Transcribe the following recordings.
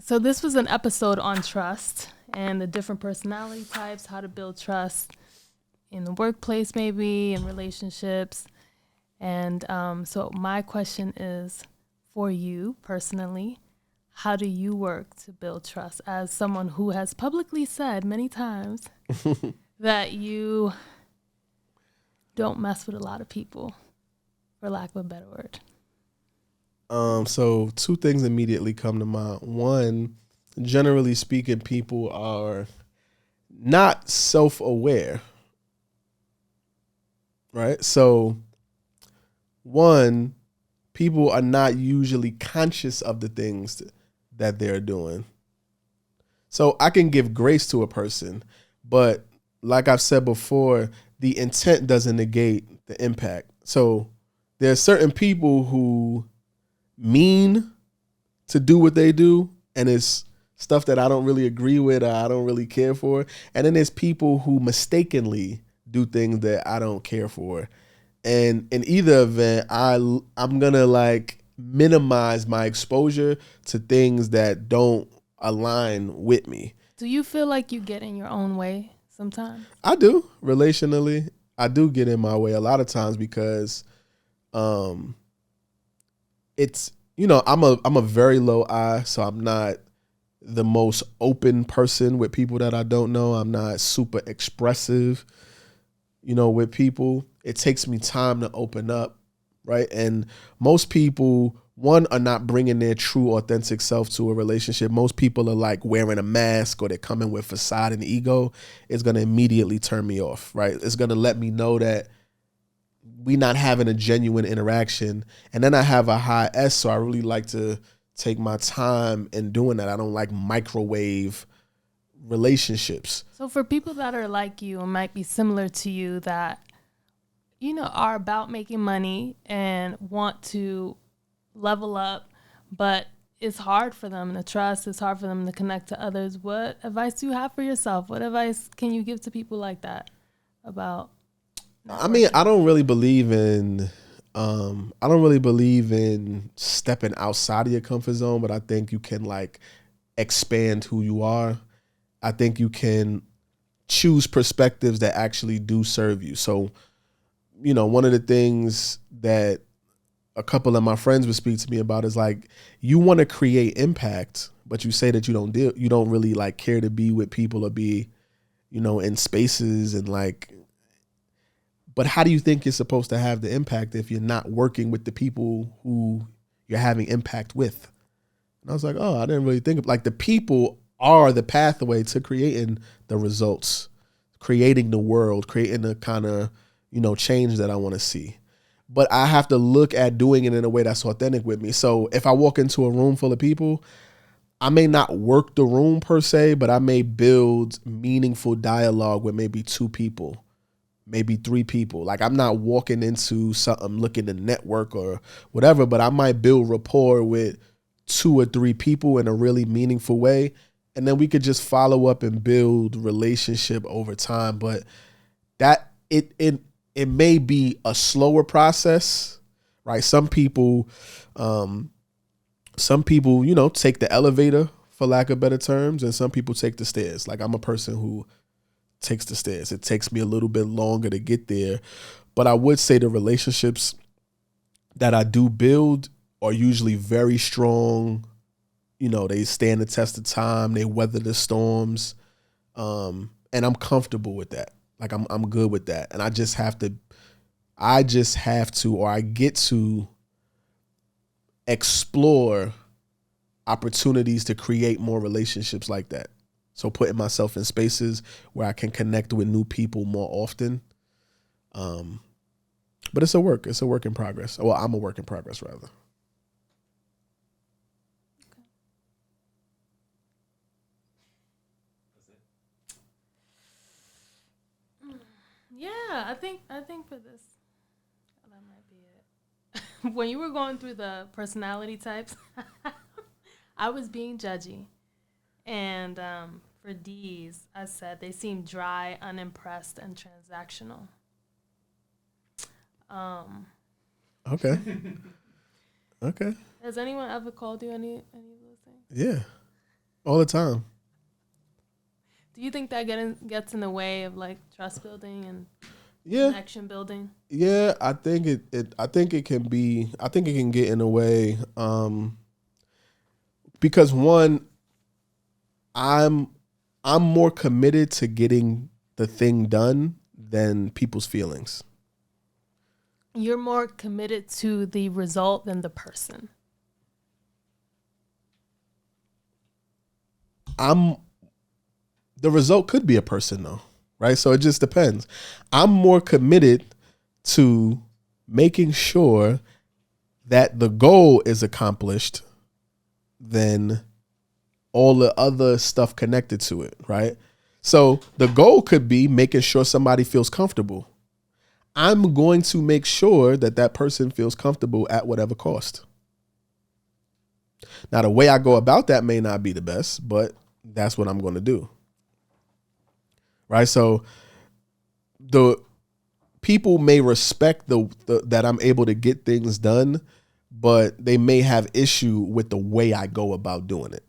So this was an episode on trust and the different personality types, how to build trust in the workplace, maybe in relationships. And so my question is for you personally, how do you work to build trust as someone who has publicly said many times that you don't mess with a lot of people, for lack of a better word? So two things immediately come to mind. One, generally speaking, people are not self-aware, right? So one, people are not usually conscious of the things that they're doing. So I can give grace to a person, but like I've said before, the intent doesn't negate the impact. So there are certain people who mean to do what they do, and it's stuff that I don't really agree with or I don't really care for. And then there's people who mistakenly do things that I don't care for. And in either event, I'm gonna like minimize my exposure to things that don't align with me. Do you feel like you get in your own way sometimes? I do relationally. I do get in my way a lot of times because um it's I'm a very low I, so I'm not the most open person with people that I don't know. I'm not super expressive, with people. It takes me time to open up, right? And most people, one, are not bringing their true, authentic self to a relationship. Most people are like wearing a mask or they're coming with facade and ego. It's going to immediately turn me off, right? It's going to let me know that we not having a genuine interaction. And then I have a high S, so I really like to take my time in doing that. I don't like microwave relationships. So for people that are like you and might be similar to you that, are about making money and want to level up, but it's hard for them to trust, it's hard for them to connect to others. What advice do you have for yourself? What advice can you give to people like that about networking? I mean, I don't really believe in stepping outside of your comfort zone, but I think you can like expand who you are. I think you can choose perspectives that actually do serve you. So, one of the things that a couple of my friends would speak to me about is like, you want to create impact, but you say that you don't really like care to be with people or be, in spaces and like, but how do you think you're supposed to have the impact if you're not working with the people who you're having impact with? And I was like, oh, I didn't really think of like the people are the pathway to creating the results, creating the world, creating the kind of, change that I want to see. But I have to look at doing it in a way that's authentic with me. So if I walk into a room full of people, I may not work the room per se, but I may build meaningful dialogue with maybe two people, maybe three people. Like I'm not walking into something looking to network or whatever, but I might build rapport with two or three people in a really meaningful way. And then we could just follow up and build relationship over time. But that it may be a slower process, right? Some people, take the elevator for lack of better terms, and some people take the stairs. Like I'm a person who takes the stairs. It takes me a little bit longer to get there. But I would say the relationships that I do build are usually very strong. They stand the test of time. They weather the storms. And I'm comfortable with that. Like I'm good with that. And I get to explore opportunities to create more relationships like that. So putting myself in spaces where I can connect with new people more often. But it's a work in progress. Well, I'm a work in progress rather. Yeah, I think for this, that might be it. When you were going through the personality types, I was being judgy. And for D's, I said they seem dry, unimpressed, and transactional. Okay. Okay. Has anyone ever called you any of those things? Yeah. All the time. Do you think that gets in the way of like trust building and Yeah. connection building? Yeah, I think it can get in the way. Because one, I'm more committed to getting the thing done than people's feelings. You're more committed to the result than the person. The result could be a person though, right? So it just depends. I'm more committed to making sure that the goal is accomplished than all the other stuff connected to it, right? So the goal could be making sure somebody feels comfortable. I'm going to make sure that that person feels comfortable at whatever cost. Now, the way I go about that may not be the best, but that's what I'm going to do. Right? So the people may respect that I'm able to get things done, but they may have issue with the way I go about doing it.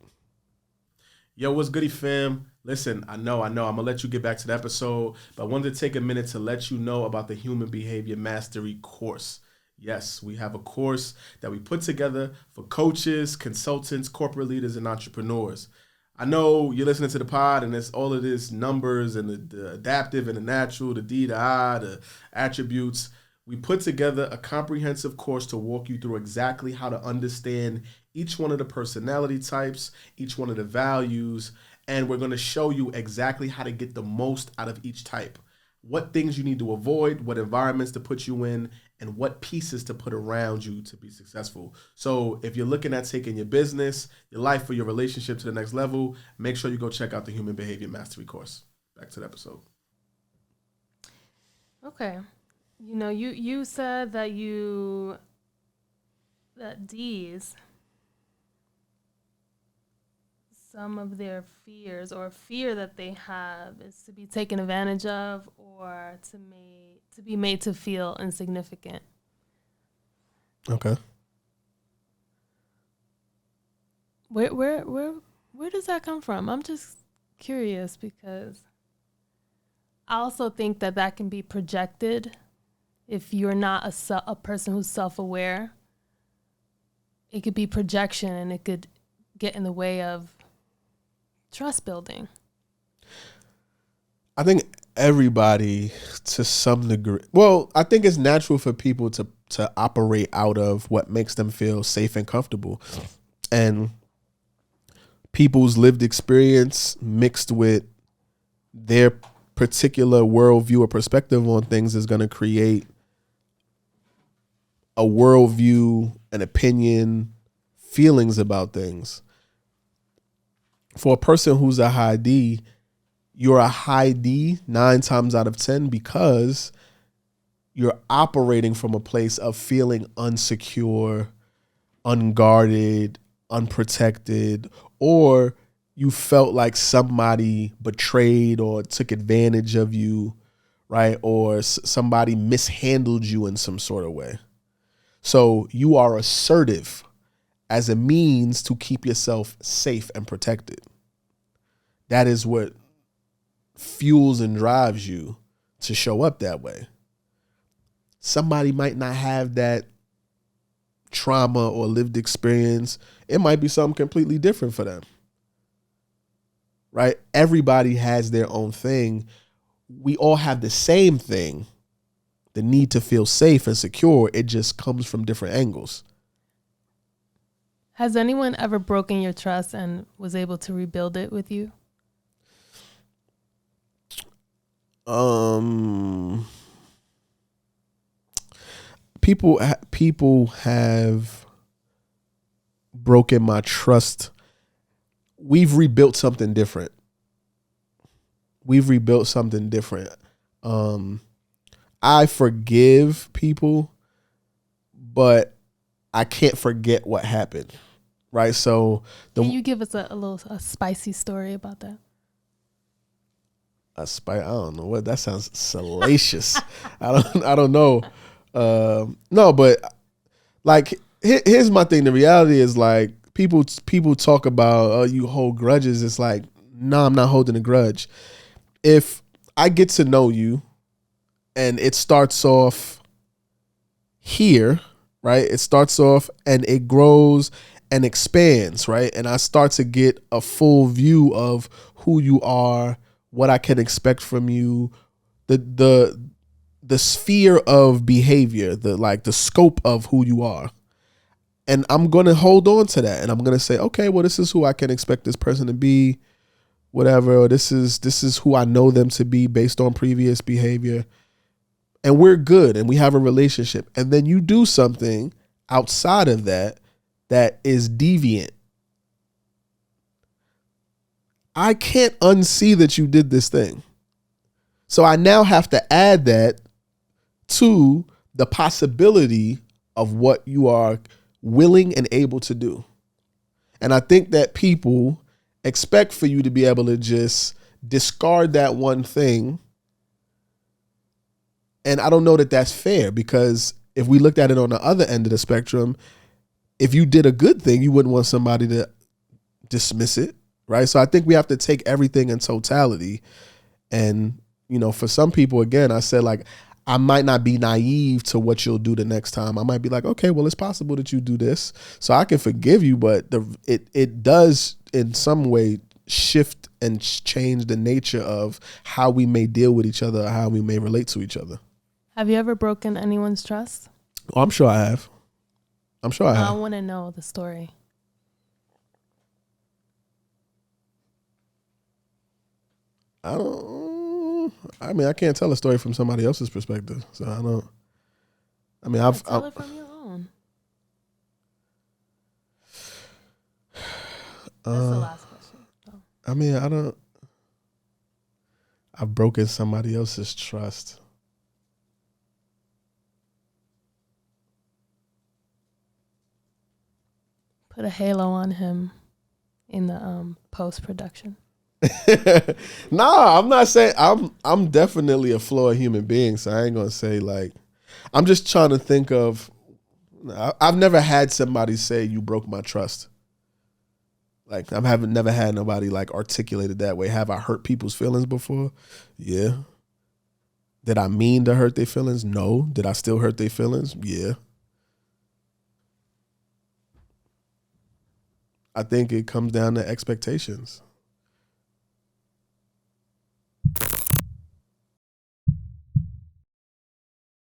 Yo, what's goody, fam? Listen, I know. I'm going to let you get back to the episode, but I wanted to take a minute to let you know about the Human Behavior Mastery course. Yes, we have a course that we put together for coaches, consultants, corporate leaders, and entrepreneurs. I know you're listening to the pod and it's all of this numbers and the adaptive and the natural, the D, the I, the attributes. We put together a comprehensive course to walk you through exactly how to understand each one of the personality types, each one of the values, and we're going to show you exactly how to get the most out of each type. What things you need to avoid, what environments to put you in, and what pieces to put around you to be successful. So if you're looking at taking your business, your life, or your relationship to the next level, make sure you go check out the Human Behavior Mastery course. Back to the episode. Okay. You know, you said that D's, some of their fears or fear that they have is to be taken advantage of or to be made to feel insignificant. Okay. Where does that come from? I'm just curious because I also think that can be projected if you're not a person who's self-aware. It could be projection and it could get in the way of trust building. I think everybody to some degree, well, I think it's natural for people to operate out of what makes them feel safe and comfortable. And people's lived experience mixed with their particular worldview or perspective on things is going to create a worldview, an opinion, feelings about things. For a person who's a high D, you're a high D 9 times out of 10 because you're operating from a place of feeling unsecure, unguarded, unprotected, or you felt like somebody betrayed or took advantage of you, right? Or somebody mishandled you in some sort of way. So you are assertive as a means to keep yourself safe and protected. That is what fuels and drives you to show up that way. Somebody might not have that trauma or lived experience. It might be something completely different for them. Right? Everybody has their own thing. We all have the same thing, the need to feel safe and secure. It just comes from different angles. Has anyone ever broken your trust and was able to rebuild it with you? People have broken my trust. We've rebuilt something different. I forgive people, but I can't forget what happened. Right. So can you give us a spicy story about that? I don't know what that sounds salacious. I don't know. No, but like here's my thing. The reality is like people talk about, oh, you hold grudges. It's like, no, I'm not holding a grudge. If I get to know you and it starts off here, right? It starts off and it grows and expands, right? And I start to get a full view of who you are, what I can expect from you, the sphere of behavior, the scope of who you are. And I'm going to hold on to that. And I'm going to say, okay, well, this is who I can expect this person to be, whatever. Or this is who I know them to be based on previous behavior. And we're good and we have a relationship. And then you do something outside of that is deviant. I can't unsee that you did this thing. So I now have to add that to the possibility of what you are willing and able to do. And I think that people expect for you to be able to just discard that one thing. And I don't know that that's fair, because if we looked at it on the other end of the spectrum, if you did a good thing, you wouldn't want somebody to dismiss it, right? So I think we have to take everything in totality. And, for some people, again, I said, like, I might not be naive to what you'll do the next time. I might be like, okay, well, it's possible that you do this, so I can forgive you. But it does in some way shift and change the nature of how we may deal with each other, or how we may relate to each other. Have you ever broken anyone's trust? Oh, I'm sure I have. I want to know the story. I can't tell a story from somebody else's perspective, so I don't. Tell it from your own. That's the last question. So. I've broken somebody else's trust. Put a halo on him in the post-production. Nah, I'm not saying I'm definitely a flawed human being, so I ain't gonna say, like, I'm just trying to think of. I've never had somebody say you broke my trust. Like, never had nobody like articulate it that way. Have I hurt people's feelings before? Yeah. Did I mean to hurt their feelings? No. Did I still hurt their feelings? Yeah. I think it comes down to expectations.